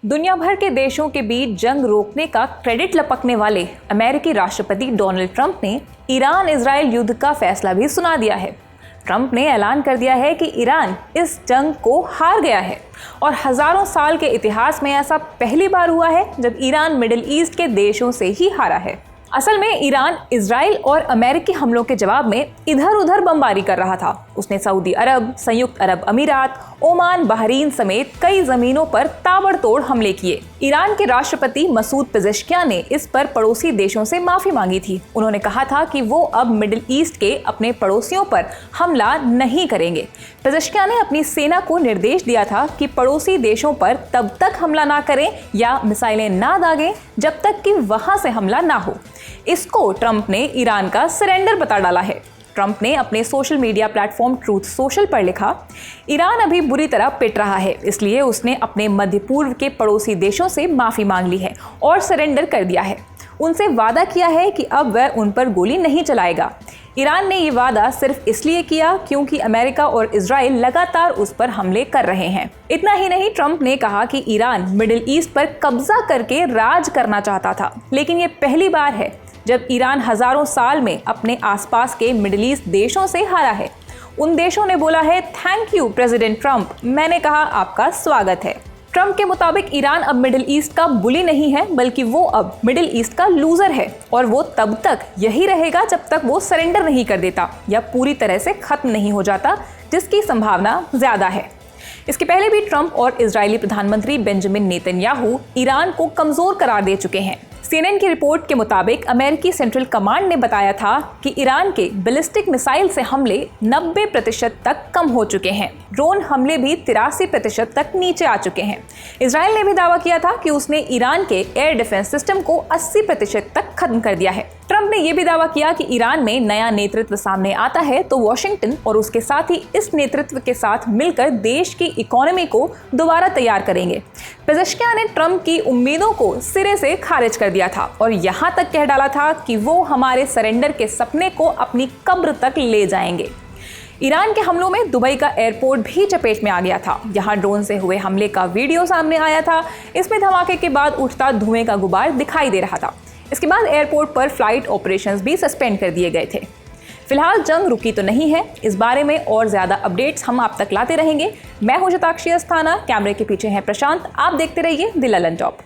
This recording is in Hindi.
दुनिया भर के देशों के बीच जंग रोकने का क्रेडिट लपकने वाले अमेरिकी राष्ट्रपति डोनाल्ड ट्रंप ने ईरान इजराइल युद्ध का फैसला भी सुना दिया है। ट्रंप ने ऐलान कर दिया है कि ईरान इस जंग को हार गया है और हजारों साल के इतिहास में ऐसा पहली बार हुआ है जब ईरान मिडिल ईस्ट के देशों से ही हारा है। असल में ईरान इजराइल और अमेरिकी हमलों के जवाब में इधर उधर बमबारी कर रहा था। उसने सऊदी अरब, संयुक्त अरब अमीरात, ओमान, बहरीन समेत कई जमीनों पर ताबड़तोड़ हमले किए। ईरान के राष्ट्रपति मसूद पेजेश्कियान ने इस पर पड़ोसी देशों से माफी मांगी थी। उन्होंने कहा था कि वो अब मिडिल ईस्ट के अपने पड़ोसियों पर हमला नहीं करेंगे। पेजेश्कियान ने अपनी सेना को निर्देश दिया था कि पड़ोसी देशों पर तब तक हमला ना करें या मिसाइलें ना दागें जब तक कि वहां से हमला ना हो। इसको ट्रंप ने ईरान का सरेंडर बता डाला है। ट्रंप ने अपने social media platform truth social पर लिखा, ईरान अभी बुरी तरह पिट रहा है, इसलिए उसने अपने मध्य पूर्व के पड़ोसी देशों से माफी मांग ली है और सरेंडर कर दिया है। उनसे वादा किया है कि अब वह उन पर गोली नहीं चलाएगा। ईरान ने ये वादा सिर्फ इसलिए किया क्योंकि अमेरिका और इजराइल लगातार उस पर हमले कर रहे हैं। इतना ही नहीं, ट्रंप ने कहा कि ईरान मिडिल ईस्ट पर कब्जा करके राज करना चाहता था, लेकिन ये पहली बार है जब ईरान हजारों साल में अपने आसपास के मिडिल ईस्ट देशों से हारा है। उन देशों ने बोला है, थैंक यू प्रेसिडेंट ट्रंप। मैंने कहा, आपका स्वागत है। ट्रंप के मुताबिक ईरान अब मिडिल ईस्ट का बुली नहीं है, बल्कि वो अब मिडिल ईस्ट का लूजर है और वो तब तक यही रहेगा जब तक वो सरेंडर नहीं कर देता या पूरी तरह से खत्म नहीं हो जाता, जिसकी संभावना ज्यादा है। इसके पहले भी ट्रंप और इजरायली प्रधानमंत्री बेंजामिन नेतन्याहू ईरान को कमजोर करार दे चुके हैं। CNN की रिपोर्ट के मुताबिक अमेरिकी सेंट्रल कमांड ने बताया था कि ईरान के बैलिस्टिक मिसाइल से हमले 90% तक कम हो चुके हैं। ड्रोन हमले भी 83% तक नीचे आ चुके हैं। इजराइल ने भी दावा किया था कि उसने ईरान के एयर डिफेंस सिस्टम को 80% तक खत्म कर दिया है। ट्रंप ने यह भी दावा किया कि ईरान में नया नेतृत्व सामने आता है तो वॉशिंगटन और उसके साथ ही इस नेतृत्व के साथ मिलकर देश की इकोनॉमी को दोबारा तैयार करेंगे। पेजेश्कियान ने ट्रंप की उम्मीदों को सिरे से खारिज कर दिया था और यहां तक कह डाला था कि वो हमारे सरेंडर के सपने को अपनी कब्र तक ले जाएंगे। ईरान के हमलों में दुबई का एयरपोर्ट भी चपेट में आ गया था। यहाँ ड्रोन से हुए हमले का वीडियो सामने आया था। इसमें धमाके के बाद उठता धुएं का गुबार दिखाई दे रहा था। इसके बाद एयरपोर्ट पर फ्लाइट ऑपरेशंस भी सस्पेंड कर दिए गए थे। फिलहाल जंग रुकी तो नहीं है। इस बारे में और ज्यादा अपडेट्स हम आप तक लाते रहेंगे। मैं हूं शताक्षी अस्थाना, कैमरे के पीछे हैं प्रशांत। आप देखते रहिए द ललन टॉप।